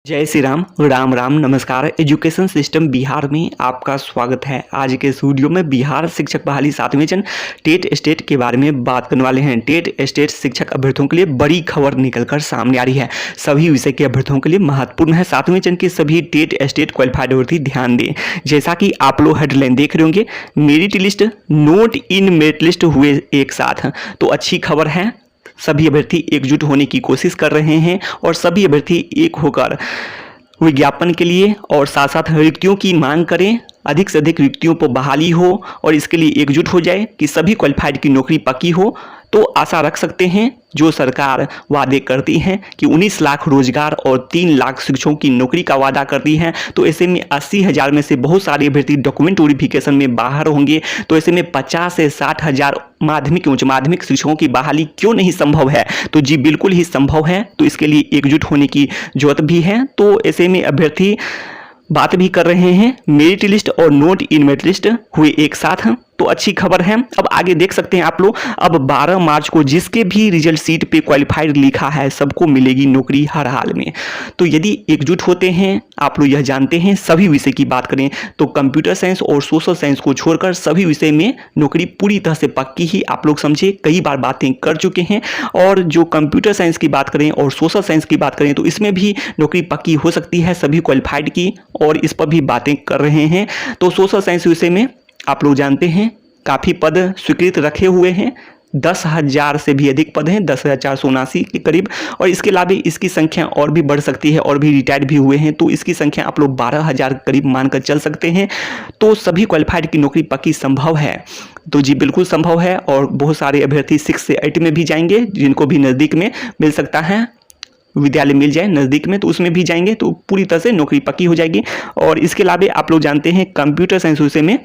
जय श्री राम, राम राम, नमस्कार। Education system Bihar में आपका स्वागत है। आज के इस वीडियो में बिहार शिक्षक बहाली 7वें चरण टेट स्टेट के बारे में बात करने वाले हैं। टेट स्टेट शिक्षक अभ्यर्थियों के लिए बड़ी खबर निकलकर सामने आ रही है। सभी विषय के अभ्यर्थियों के लिए महत्वपूर्ण है। 7वें चरण के सभी टेट स्टेट क्वालिफाइड अभ्यर्थी ध्यान दें। जैसा कि आप लोग हेडलाइन देख रहे होंगे, merit list note in merit list हुए एक साथ, तो अच्छी खबर है। सभी अभ्यर्थी एकजुट होने की कोशिश कर रहे हैं और सभी अभ्यर्थी एक होकर विज्ञापन के लिए और साथ साथ रिक्तियों की मांग करें, अधिक से अधिक रिक्तियों पर बहाली हो और इसके लिए एकजुट हो जाए कि सभी क्वालिफाइड की नौकरी पक्की हो। तो आशा रख सकते हैं जो सरकार वादे करती है कि 19 लाख रोजगार और 3 लाख शिक्षकों की नौकरी का वादा करती है, तो ऐसे में 80,000 में से बहुत सारे अभ्यर्थी डॉक्यूमेंट वेरिफिकेशन में बाहर होंगे। तो ऐसे में 50 से 60,000 माध्यमिक उच्च माध्यमिक शिक्षकों की बहाली क्यों नहीं संभव है? तो जी बिल्कुल ही संभव है। तो इसके लिए एकजुट होने की जरूरत भी है। तो ऐसे में अभ्यर्थी बात भी कर रहे हैं, मेरिट लिस्ट और नोट इन मेरिट लिस्ट हुए एक साथ, तो अच्छी खबर है। अब आगे देख सकते हैं आप लोग, अब 12 मार्च को जिसके भी रिजल्ट सीट पे क्वालिफाइड लिखा है सबको मिलेगी नौकरी हर हाल में। तो यदि एकजुट होते हैं, आप लोग यह जानते हैं, सभी विषय की बात करें तो कंप्यूटर साइंस और सोशल साइंस को छोड़कर सभी विषय में नौकरी पूरी तरह से पक्की ही आप लोग समझे, कई बार बातें कर चुके हैं। और जो कंप्यूटर साइंस की बात करें और सोशल साइंस की बात करें तो इसमें भी नौकरी पक्की हो सकती है सभी क्वालिफाइड की, और इस पर भी बातें कर रहे हैं। तो सोशल साइंस विषय में आप लोग जानते हैं काफ़ी पद स्वीकृत रखे हुए हैं, 10,000 से भी अधिक पद हैं, 10,479 के करीब। और इसके अलावा इसकी संख्या और भी बढ़ सकती है, और भी रिटायर्ड भी हुए हैं, तो इसकी संख्या आप लोग 12,000 करीब मानकर चल सकते हैं। तो सभी क्वालिफाइड की नौकरी पक्की संभव है। तो जी बिल्कुल संभव है। और बहुत सारे अभ्यर्थी 6 से 8 में भी जाएंगे, जिनको भी नज़दीक में मिल सकता है, विद्यालय मिल जाए नज़दीक में, तो उसमें भी जाएंगे, तो पूरी तरह से नौकरी पक्की हो जाएगी। और इसके अलावा आप लोग जानते हैं कंप्यूटर साइंस विषय में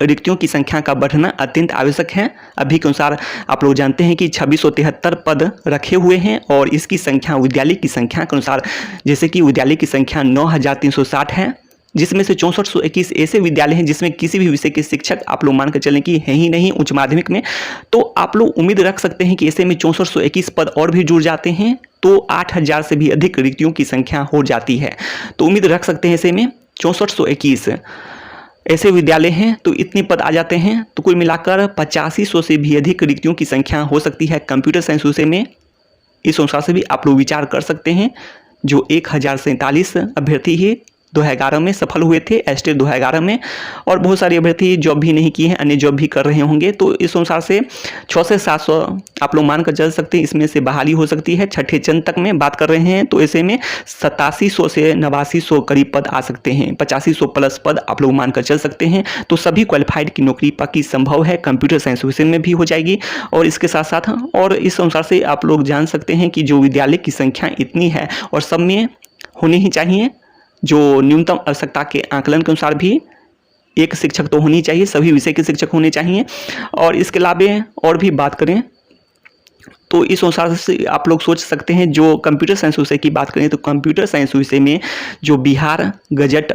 रिक्तियों की संख्या का बढ़ना अत्यंत आवश्यक है। अभी के अनुसार आप लोग जानते हैं कि 2673 पद रखे हुए हैं, और इसकी संख्या विद्यालय की संख्या के अनुसार, जैसे कि विद्यालय की संख्या 9,360 है, जिसमें से 6421 ऐसे विद्यालय हैं जिसमें किसी भी विषय के शिक्षक आप लोग मानकर चलें कि है ही नहीं उच्च माध्यमिक में। तो आप लोग उम्मीद रख सकते हैं कि ऐसे में 6421 पद और भी जुड़ जाते हैं, तो 8,000 से भी अधिक रिक्तियों की संख्या हो जाती है। तो उम्मीद रख सकते हैं ऐसे में 6421 ऐसे विद्यालय हैं, तो इतने पद आ जाते हैं, तो कुल मिलाकर 8500 से भी अधिक रिक्तियों की संख्या हो सकती है कंप्यूटर साइंस विषय में। इस अनुसार से भी आप लोग विचार कर सकते हैं। जो 1047 अभ्यर्थी ही 2011 में सफल हुए थे, स्टेट 2011 में, और बहुत सारे अभ्यर्थी जॉब भी नहीं किए हैं, अन्य जॉब भी कर रहे होंगे। तो इस अनुसार से 600 से 700 आप लोग मानकर चल सकते हैं, इसमें से बहाली हो सकती है। छठे चरण तक में बात कर रहे हैं, तो ऐसे में 8700 से 8900 करीब पद आ सकते हैं, 8500 प्लस पद आप लोग मानकर चल सकते हैं। तो सभी क्वालिफाइड की नौकरी पक्की संभव है, कंप्यूटर साइंस विषय में भी हो जाएगी। और इसके साथ साथ और इस अनुसार से आप लोग जान सकते हैं कि जो विद्यालय की संख्या इतनी है और सब में होनी ही चाहिए, जो न्यूनतम आवश्यकता के आकलन के अनुसार भी एक शिक्षक तो होनी चाहिए, सभी विषय के शिक्षक होने चाहिए। और इसके अलावा और भी बात करें तो इस अनुसार से आप लोग सोच सकते हैं, जो कंप्यूटर साइंस विषय की बात करें तो कंप्यूटर साइंस विषय में जो बिहार गजट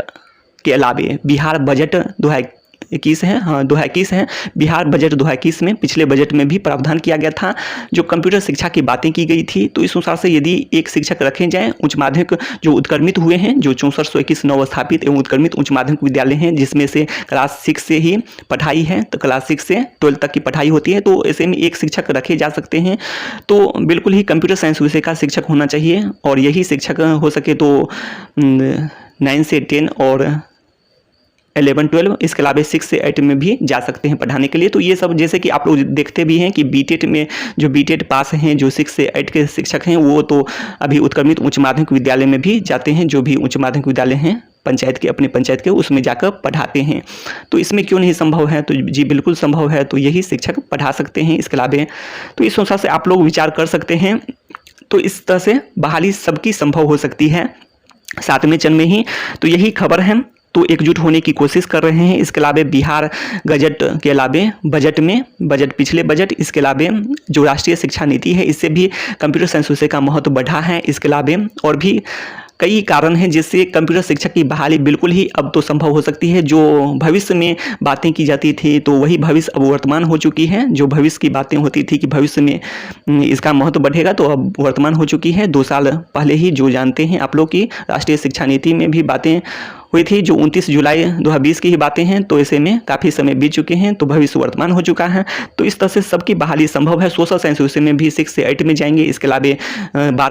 के अलावा बिहार बजट 2021 है, हाँ 2021 है, बिहार बजट 2021 में पिछले बजट में भी प्रावधान किया गया था, जो कंप्यूटर शिक्षा की बातें की गई थी। तो इस अनुसार से यदि एक शिक्षक रखे जाएं, उच्च माध्यमिक जो उत्क्रमित हुए हैं, जो 6421 नवस्थापित एवं उत्क्रमित उच्च माध्यमिक विद्यालय हैं, जिसमें से क्लास 6 से ही पढ़ाई है, तो क्लास 6 से 12 तक की पढ़ाई होती है, तो ऐसे में एक शिक्षक रखे जा सकते हैं। तो बिल्कुल ही कंप्यूटर साइंस विषय का शिक्षक होना चाहिए, और यही शिक्षक हो सके तो 9 से 10 और 11-12, इसके अलावा 6 से 8 में भी जा सकते हैं पढ़ाने के लिए। तो ये सब जैसे कि आप लोग देखते भी हैं कि बीटेट में जो बीटेट पास हैं, जो 6 से 8 के शिक्षक हैं, वो तो अभी उत्क्रमित उच्च माध्यमिक विद्यालय में भी जाते हैं, जो भी उच्च माध्यमिक विद्यालय हैं पंचायत के, अपने पंचायत के, उसमें जाकर पढ़ाते हैं। तो इसमें क्यों नहीं संभव है? तो जी बिल्कुल संभव है। तो यही शिक्षक पढ़ा सकते हैं इसके अलावा। तो इस अनुसार से आप लोग विचार कर सकते हैं। तो इस तरह से बहाली सबकी संभव हो सकती है 7वें चरण में ही। तो यही खबर है, तो एकजुट होने की कोशिश कर रहे हैं। इसके अलावा बिहार गजट के अलावा बजट पिछले बजट, इसके अलावा जो राष्ट्रीय शिक्षा नीति है, इससे भी कंप्यूटर साइंस विषय का महत्व बढ़ा है। इसके अलावा और भी कई कारण हैं जिससे कंप्यूटर शिक्षक की बहाली बिल्कुल ही अब तो संभव हो सकती है। जो भविष्य में बातें की जाती थी तो वही भविष्य अब वर्तमान हो चुकी है। जो भविष्य की बातें होती थी कि भविष्य में इसका महत्व बढ़ेगा, तो अब वर्तमान हो चुकी है। 2 साल पहले ही जो जानते हैं आप लोग की राष्ट्रीय शिक्षा नीति में भी बातें हुई थी, जो 29 जुलाई 2020 की ही बातें हैं। तो ऐसे में काफ़ी समय बीत चुके हैं, तो भविष्य वर्तमान हो चुका है। तो इस तरह से सबकी बहाली संभव है। सोशल साइंस विषय में भी 6 से 8 में जाएंगे। इसके अलावा बात